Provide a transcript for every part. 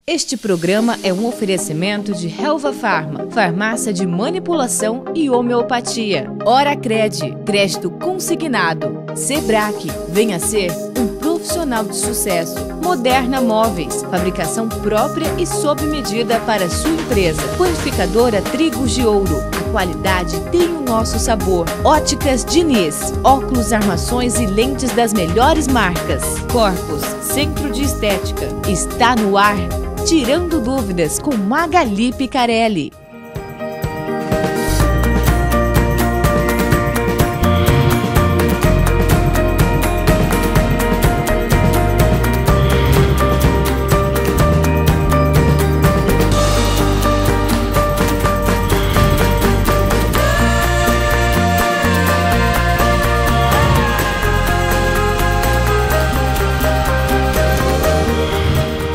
Este programa é um oferecimento de Helva Farma, farmácia de manipulação e homeopatia. Oracred, crédito consignado. Sebrae, venha ser um profissional de sucesso. Moderna Móveis, fabricação própria e sob medida para sua empresa. Panificadora Trigos de Ouro, a qualidade tem o nosso sabor. Óticas Diniz, óculos, armações e lentes das melhores marcas. Corpus, centro de estética, está no ar. Tirando Dúvidas com Magali Picarelli.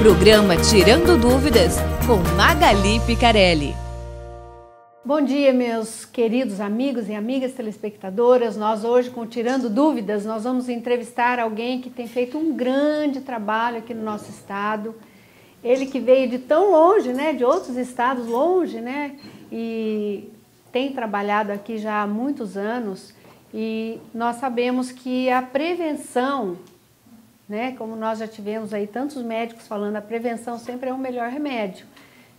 Programa Tirando Dúvidas com Magali Picarelli. Bom dia, meus queridos amigos e amigas telespectadoras. Nós hoje, com Tirando Dúvidas, nós vamos entrevistar alguém que tem feito um grande trabalho aqui no nosso estado. Ele que veio de tão longe, né, de outros estados longe, né, e tem trabalhado aqui já há muitos anos. E nós sabemos que a prevenção, né? Como nós já tivemos aí tantos médicos falando, a prevenção sempre é o melhor remédio.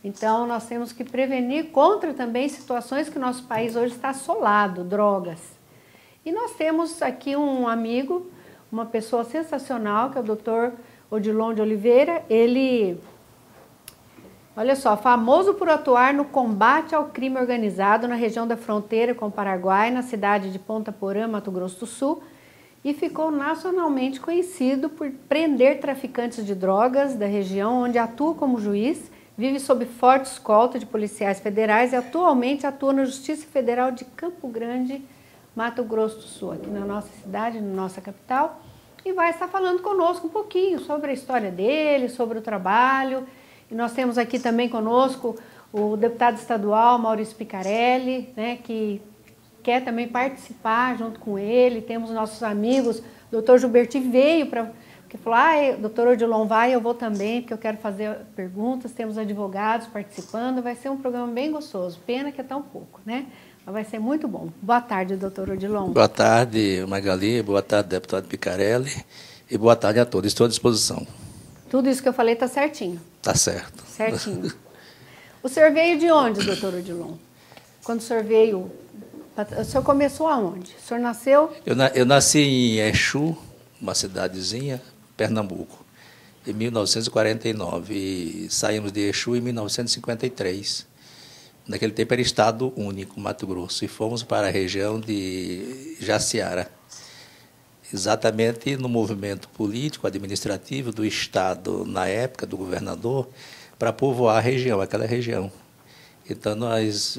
Então, nós temos que prevenir contra também situações que o nosso país hoje está assolado, drogas. E nós temos aqui um amigo, uma pessoa sensacional, que é o Dr. Odilon de Oliveira. Ele, olha só, famoso por atuar no combate ao crime organizado na região da fronteira com o Paraguai, na cidade de Ponta Porã, Mato Grosso do Sul, e ficou nacionalmente conhecido por prender traficantes de drogas da região, onde atua como juiz, vive sob forte escolta de policiais federais e atualmente atua na Justiça Federal de Campo Grande, Mato Grosso do Sul, aqui na nossa cidade, na nossa capital, e vai estar falando conosco um pouquinho sobre a história dele, sobre o trabalho. E nós temos aqui também conosco o deputado estadual Maurício Picarelli, né, que quer também participar junto com ele. Temos nossos amigos, o doutor Gilberti veio para, porque falou, doutor Odilon vai, eu vou também, porque eu quero fazer perguntas. Temos advogados participando, vai ser um programa bem gostoso, pena que é tão pouco, né? Mas vai ser muito bom. Boa tarde, doutor Odilon. Boa tarde, Magali, boa tarde, deputado Picarelli, e boa tarde a todos, estou à disposição. Tudo isso que eu falei está certinho? Está certo. Certinho. O senhor veio de onde, doutor Odilon? Quando o senhor veio... O senhor começou aonde? O senhor nasceu? Eu nasci em Exu, uma cidadezinha, Pernambuco, em 1949. E saímos de Exu em 1953. Naquele tempo era Estado Único, Mato Grosso, e fomos para a região de Jaciara. Exatamente no movimento político, administrativo do Estado, na época do governador, para povoar a região, aquela região. Então, nós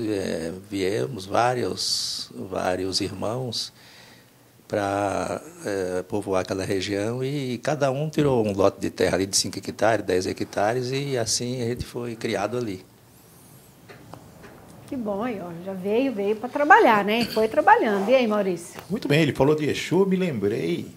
viemos vários irmãos para povoar aquela região e cada um tirou um lote de terra ali de 5 hectares, 10 hectares e assim a gente foi criado ali. Que bom, ó, já veio para trabalhar, né? Foi trabalhando. E aí, Maurício? Muito bem, ele falou de Exu, me lembrei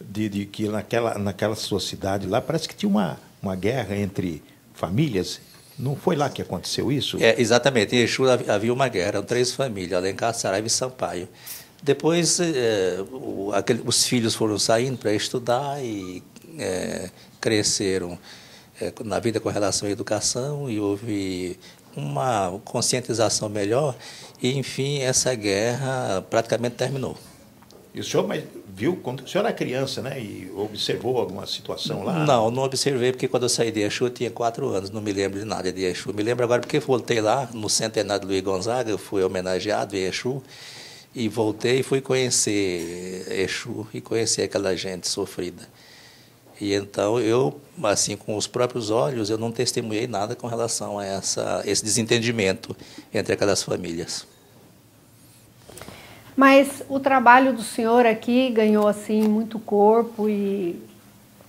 de que naquela sua cidade lá parece que tinha uma guerra entre famílias. Não foi lá que aconteceu isso? Exatamente. Em Exu havia uma guerra, eram 3 famílias, Alencar, Saraiva e Sampaio. Depois, os filhos foram saindo para estudar e cresceram na vida com relação à educação e houve uma conscientização melhor e, enfim, essa guerra praticamente terminou. E o senhor viu, quando o senhor era criança, né, e observou alguma situação lá? Não observei, porque quando eu saí de Exu eu tinha 4 anos, não me lembro de nada de Exu. Me lembro agora porque voltei lá, no centenário de Luiz Gonzaga, eu fui homenageado em Exu, e voltei e fui conhecer Exu e conhecer aquela gente sofrida. E então eu, assim, com os próprios olhos, eu não testemunhei nada com relação a esse desentendimento entre aquelas famílias. Mas o trabalho do senhor aqui ganhou assim muito corpo e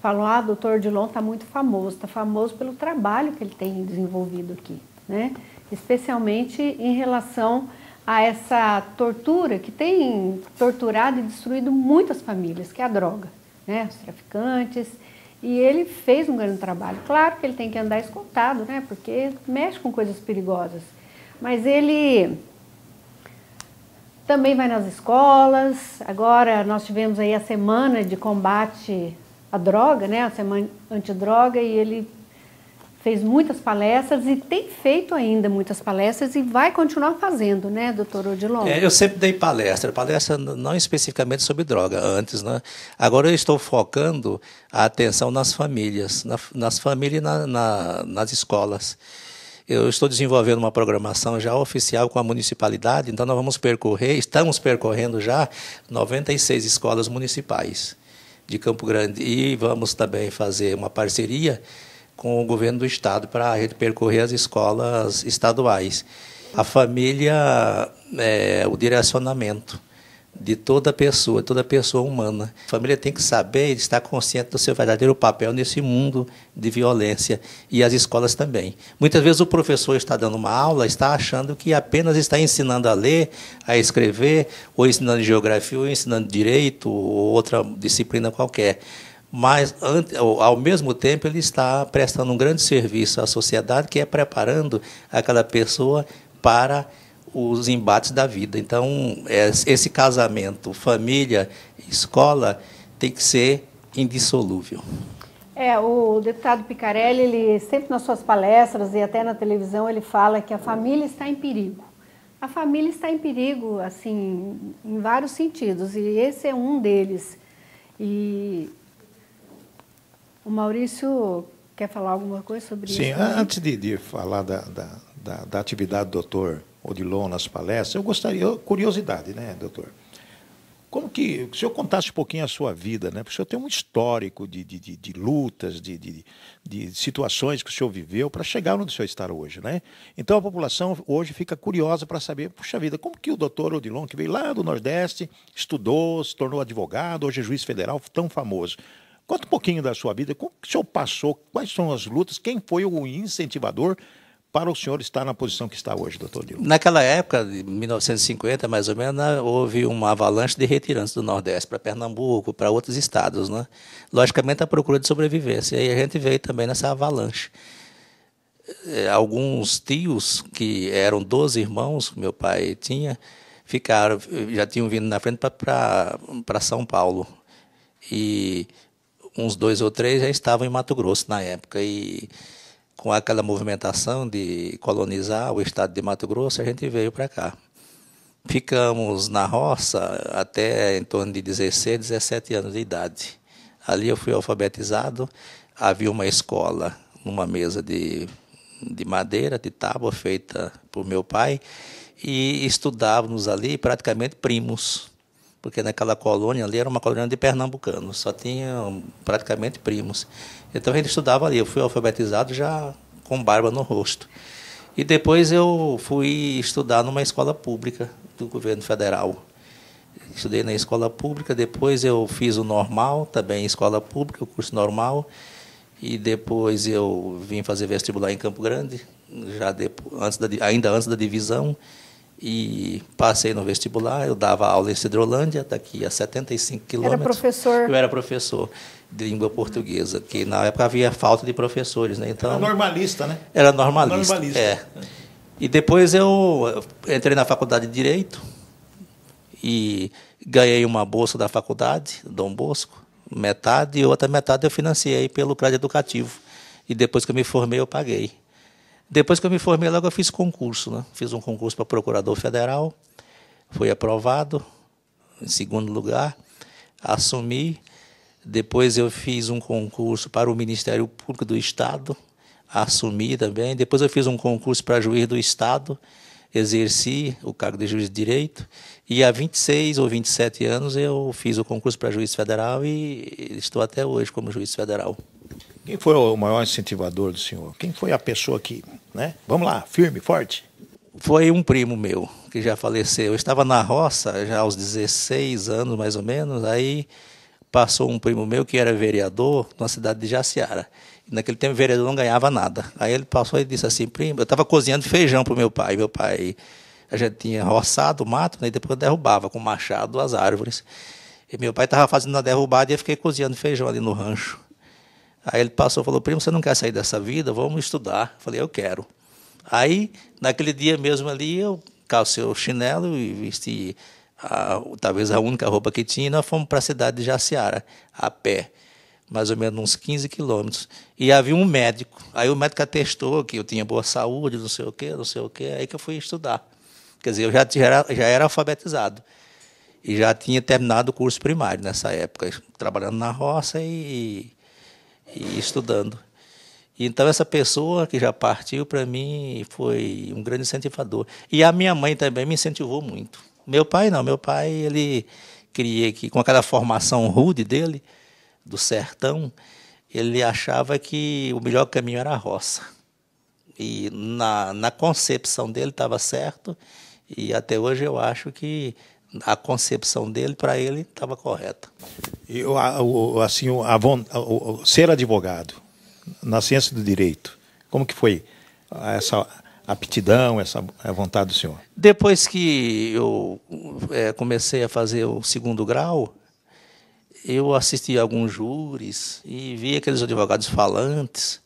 falou, doutor Odilon está muito famoso, está famoso pelo trabalho que ele tem desenvolvido aqui, né? Especialmente em relação a essa tortura que tem torturado e destruído muitas famílias, que é a droga, né? Os traficantes. E ele fez um grande trabalho. Claro que ele tem que andar escoltado, né? Porque mexe com coisas perigosas. Mas ele também vai nas escolas. Agora nós tivemos aí a semana de combate à droga, né? A semana antidroga, e ele fez muitas palestras e tem feito ainda muitas palestras e vai continuar fazendo, né, doutor Odilon? Eu sempre dei palestra não especificamente sobre droga, antes, né? Agora eu estou focando a atenção nas famílias, nas famílias e nas escolas. Eu estou desenvolvendo uma programação já oficial com a municipalidade, então nós estamos percorrendo já 96 escolas municipais de Campo Grande e vamos também fazer uma parceria com o governo do estado para a gente percorrer as escolas estaduais. A família é o direcionamento de toda pessoa humana. A família tem que saber e estar consciente do seu verdadeiro papel nesse mundo de violência, e as escolas também. Muitas vezes o professor está dando uma aula, está achando que apenas está ensinando a ler, a escrever, ou ensinando geografia, ou ensinando direito, ou outra disciplina qualquer. Mas, ao mesmo tempo, ele está prestando um grande serviço à sociedade, que é preparando aquela pessoa para os embates da vida. Então, esse casamento, família, escola, tem que ser indissolúvel. O deputado Picarelli, ele sempre nas suas palestras e até na televisão, ele fala que a família está em perigo. A família está em perigo, assim, em vários sentidos, e esse é um deles. E o Maurício quer falar alguma coisa sobre isso? Sim, antes de falar da atividade do doutor Odilon nas palestras, eu gostaria, curiosidade, né, doutor? Como que, se o senhor contasse um pouquinho a sua vida, né? Porque o senhor tem um histórico de lutas, de situações que o senhor viveu para chegar onde o senhor está hoje, né? Então a população hoje fica curiosa para saber, puxa vida, como que o doutor Odilon, que veio lá do Nordeste, estudou, se tornou advogado, hoje é juiz federal, tão famoso. Conta um pouquinho da sua vida, como que o senhor passou, quais são as lutas, quem foi o incentivador para o senhor estar na posição que está hoje, doutor Odilon? Naquela época, de 1950, mais ou menos, houve uma avalanche de retirantes do Nordeste para Pernambuco, para outros estados, né? Logicamente, a procura de sobrevivência. E a gente veio também nessa avalanche. Alguns tios, que eram 12 irmãos, que meu pai tinha, já tinham vindo na frente para São Paulo. E uns 2 ou 3 já estavam em Mato Grosso na época, e com aquela movimentação de colonizar o estado de Mato Grosso, a gente veio para cá. Ficamos na roça até em torno de 16, 17 anos de idade. Ali eu fui alfabetizado, havia uma escola numa mesa de madeira, de tábua, feita por meu pai, e estudávamos ali praticamente primos, porque naquela colônia ali era uma colônia de pernambucanos, só tinham praticamente primos. Então a gente estudava ali, eu fui alfabetizado já com barba no rosto. E depois eu fui estudar numa escola pública do governo federal. Estudei na escola pública, depois eu fiz o normal, também em escola pública, o curso normal, e depois eu vim fazer vestibular em Campo Grande, ainda antes da divisão, e passei no vestibular. Eu dava aula em Cidrolândia, daqui a 75 quilômetros. Era professor? Eu era professor de língua portuguesa, que na época havia falta de professores, né? Então, era normalista, né? Era normalista. E depois eu entrei na faculdade de Direito e ganhei uma bolsa da faculdade, Dom Bosco, metade, e outra metade eu financiei pelo crédito educativo. E depois que eu me formei, eu paguei. Depois que eu me formei, logo eu fiz concurso, né? Fiz um concurso para procurador federal, fui aprovado, em segundo lugar, assumi. Depois eu fiz um concurso para o Ministério Público do Estado, assumi também. Depois eu fiz um concurso para juiz do Estado, exerci o cargo de juiz de direito. E há 26 ou 27 anos eu fiz o concurso para juiz federal e estou até hoje como juiz federal. Quem foi o maior incentivador do senhor? Quem foi a pessoa que, né? Vamos lá, firme, forte? Foi um primo meu, que já faleceu. Eu estava na roça, já aos 16 anos, mais ou menos, aí passou um primo meu que era vereador na cidade de Jaciara. E naquele tempo o vereador não ganhava nada. Aí ele passou e disse assim, primo, eu estava cozinhando feijão para o meu pai. Meu pai, a gente tinha roçado o mato, né, e depois derrubava com machado as árvores. E meu pai estava fazendo a derrubada e eu fiquei cozinhando feijão ali no rancho. Aí ele passou e falou, primo, você não quer sair dessa vida? Vamos estudar. Eu falei, eu quero. Aí, naquele dia mesmo ali, eu calcei o chinelo e vesti talvez a única roupa que tinha, e nós fomos para a cidade de Jaciara, a pé, mais ou menos uns 15 quilômetros. E havia um médico. Aí o médico atestou que eu tinha boa saúde, não sei o quê, aí que eu fui estudar. Quer dizer, eu já era alfabetizado. E já tinha terminado o curso primário nessa época, trabalhando na roça e estudando. Então, essa pessoa que já partiu, para mim, foi um grande incentivador. E a minha mãe também me incentivou muito. Meu pai não, meu pai, ele queria que, com aquela formação rude dele, do sertão, ele achava que o melhor caminho era a roça. E na concepção dele estava certo, e até hoje eu acho que a concepção dele, para ele, estava correta. E, assim, ser advogado na ciência do direito, como que foi essa aptidão, essa vontade do senhor? Depois que eu comecei a fazer o 2º grau, eu assisti a alguns júris e vi aqueles advogados falantes.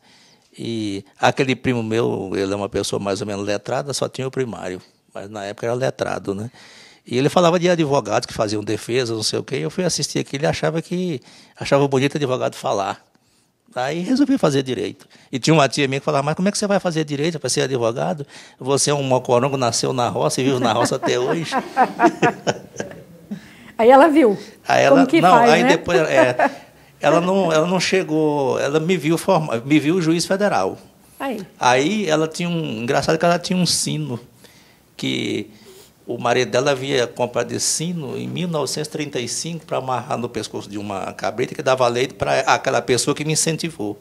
E aquele primo meu, ele é uma pessoa mais ou menos letrada, só tinha o primário, mas na época era letrado, né? E ele falava de advogados que faziam defesa, não sei o quê, e eu fui assistir aquilo e achava bonito advogado falar. Aí resolvi fazer direito. E tinha uma tia minha que falava, mas como é que você vai fazer direito para ser advogado? Você é um mocorongo, nasceu na roça e vive na roça até hoje. Aí ela viu. Como que faz, aí né? depois ela não chegou, ela me viu juiz federal. Aí ela tinha engraçado que ela tinha um sino que o marido dela havia comprado esse sino em 1935 para amarrar no pescoço de uma cabrita que dava leite para aquela pessoa que me incentivou,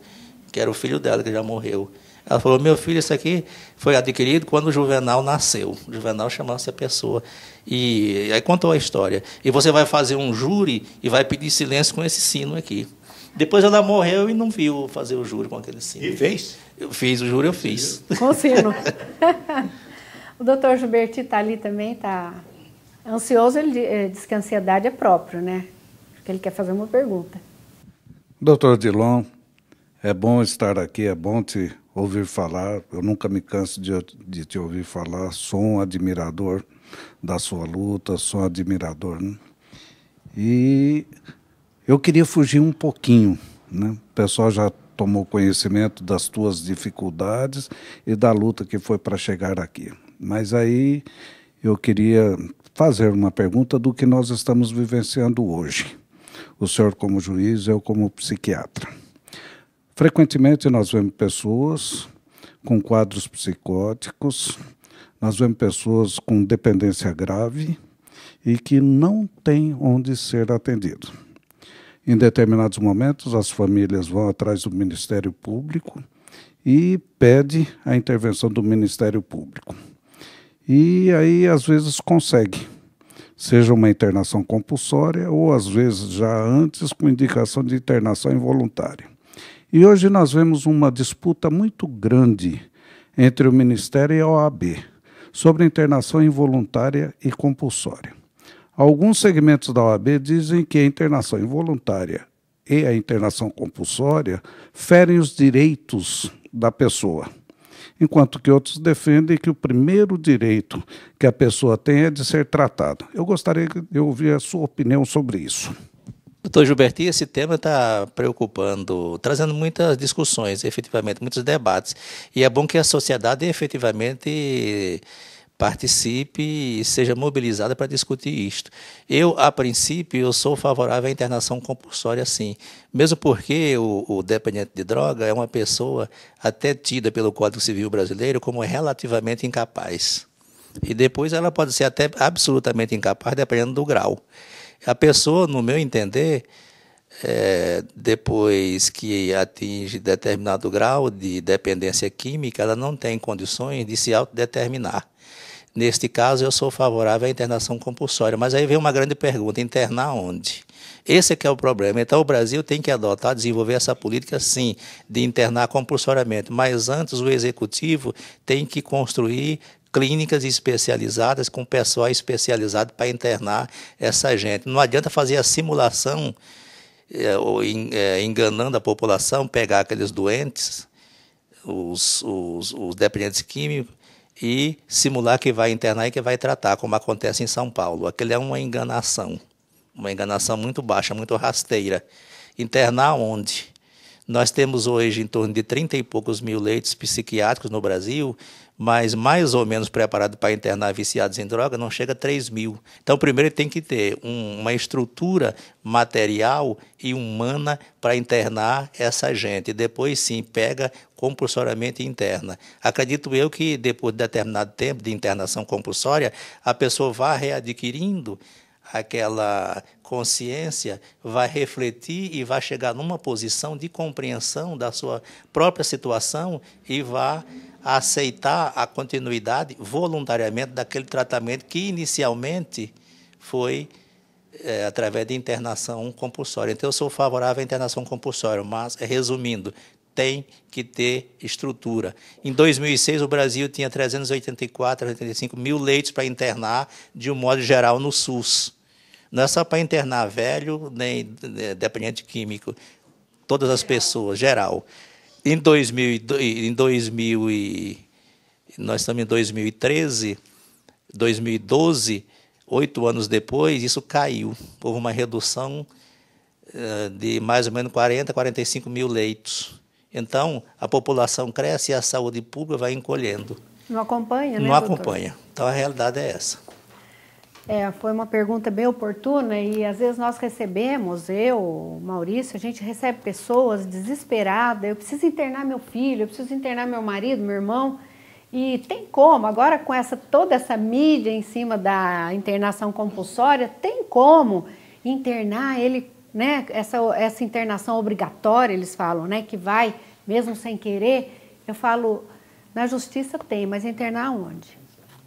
que era o filho dela, que já morreu. Ela falou, meu filho, isso aqui foi adquirido quando o Juvenal nasceu. O Juvenal chamasse a pessoa. E aí contou a história. E você vai fazer um júri e vai pedir silêncio com esse sino aqui. Depois ela morreu e não viu fazer o júri com aquele sino. E fez? Eu fiz o júri, eu fiz. Com o sino. O doutor Gilberti está ali também, está ansioso, ele diz que a ansiedade é próprio, né? Porque ele quer fazer uma pergunta. Doutor Odilon, é bom estar aqui, é bom te ouvir falar. Eu nunca me canso de te ouvir falar. Sou um admirador da sua luta, sou um admirador, né? E eu queria fugir um pouquinho, né? O pessoal já tomou conhecimento das tuas dificuldades e da luta que foi para chegar aqui. Mas aí eu queria fazer uma pergunta do que nós estamos vivenciando hoje. O senhor como juiz, eu como psiquiatra. Frequentemente nós vemos pessoas com quadros psicóticos, nós vemos pessoas com dependência grave e que não têm onde ser atendido. Em determinados momentos, as famílias vão atrás do Ministério Público e pedem a intervenção do Ministério Público. E aí, às vezes, consegue, seja uma internação compulsória ou, às vezes, já antes, com indicação de internação involuntária. E hoje nós vemos uma disputa muito grande entre o Ministério e a OAB sobre a internação involuntária e compulsória. Alguns segmentos da OAB dizem que a internação involuntária e a internação compulsória ferem os direitos da pessoa, enquanto que outros defendem que o primeiro direito que a pessoa tem é de ser tratada. Eu gostaria de ouvir a sua opinião sobre isso. Doutor Gilberti, esse tema está preocupando, trazendo muitas discussões, efetivamente, muitos debates. E é bom que a sociedade efetivamente participe e seja mobilizada para discutir isto. Eu, a princípio, eu sou favorável à internação compulsória, sim. Mesmo porque o dependente de droga é uma pessoa até tida pelo Código Civil brasileiro como relativamente incapaz. E depois ela pode ser até absolutamente incapaz, dependendo do grau. A pessoa, no meu entender, depois que atinge determinado grau de dependência química, ela não tem condições de se autodeterminar. Neste caso, eu sou favorável à internação compulsória. Mas aí vem uma grande pergunta, internar onde? Esse é que é o problema. Então, o Brasil tem que adotar, desenvolver essa política, sim, de internar compulsoriamente. Mas antes, o Executivo tem que construir clínicas especializadas, com pessoal especializado para internar essa gente. Não adianta fazer a simulação enganando a população, pegar aqueles doentes, os dependentes químicos, e simular que vai internar e que vai tratar, como acontece em São Paulo. Aquilo é uma enganação muito baixa, muito rasteira. Internar onde? Nós temos hoje em torno de 30 e poucos mil leitos psiquiátricos no Brasil, mas mais ou menos preparado para internar viciados em droga não chega a 3 mil. Então, primeiro tem que ter uma estrutura material e humana para internar essa gente. Depois, sim, pega compulsoriamente e interna. Acredito eu que depois de determinado tempo de internação compulsória, a pessoa vai readquirindo aquela consciência, vai refletir e vai chegar numa posição de compreensão da sua própria situação e vai aceitar a continuidade voluntariamente daquele tratamento que inicialmente foi através de internação compulsória. Então, eu sou favorável à internação compulsória, mas, resumindo, tem que ter estrutura. Em 2006, o Brasil tinha 385 mil leitos para internar, de um modo geral, no SUS. Não é só para internar velho, nem dependente químico, todas as pessoas, geral. Nós estamos em 2013, 2012, 8 anos depois, isso caiu. Houve uma redução de mais ou menos 40, 45 mil leitos. Então, a população cresce e a saúde pública vai encolhendo. Não acompanha, né, Não acompanha. Então, a realidade é essa. Foi uma pergunta bem oportuna e às vezes nós recebemos, o Maurício, a gente recebe pessoas desesperadas, eu preciso internar meu filho, eu preciso internar meu marido, meu irmão, e tem como, agora com toda essa mídia em cima da internação compulsória, tem como internar ele, né, essa internação obrigatória, eles falam, né, que vai mesmo sem querer. Eu falo, na justiça tem, mas internar onde?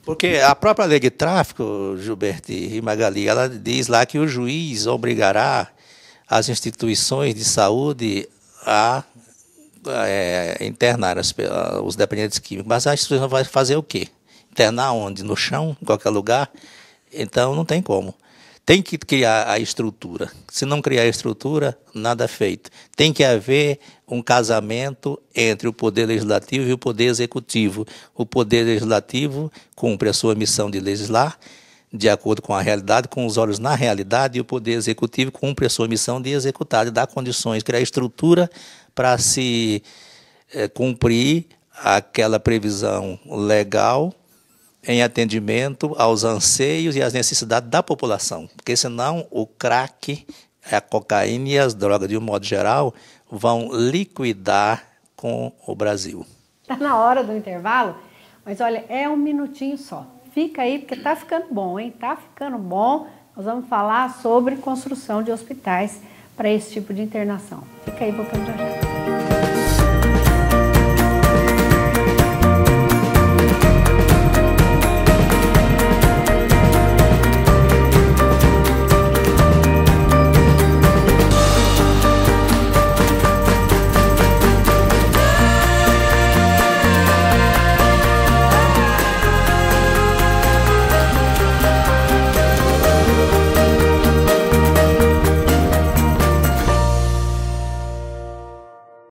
Porque a própria lei de tráfico, Gilberto e Magali, ela diz lá que o juiz obrigará as instituições de saúde a internar os dependentes químicos. Mas a instituição vai fazer o quê? Internar onde? No chão? Em qualquer lugar? Então, não tem como. Tem que criar a estrutura. Se não criar a estrutura, nada é feito. Tem que haver um casamento entre o Poder Legislativo e o Poder Executivo. O Poder Legislativo cumpre a sua missão de legislar, de acordo com a realidade, com os olhos na realidade, e o Poder Executivo cumpre a sua missão de executar, de dar condições, criar estrutura para se cumprir aquela previsão legal em atendimento aos anseios e às necessidades da população. Porque senão o crack, a cocaína e as drogas, de um modo geral, vão liquidar com o Brasil. Está na hora do intervalo, mas olha, é um minutinho só. Fica aí, porque está ficando bom, hein? Está ficando bom. Nós vamos falar sobre construção de hospitais para esse tipo de internação. Fica aí, voltando já já.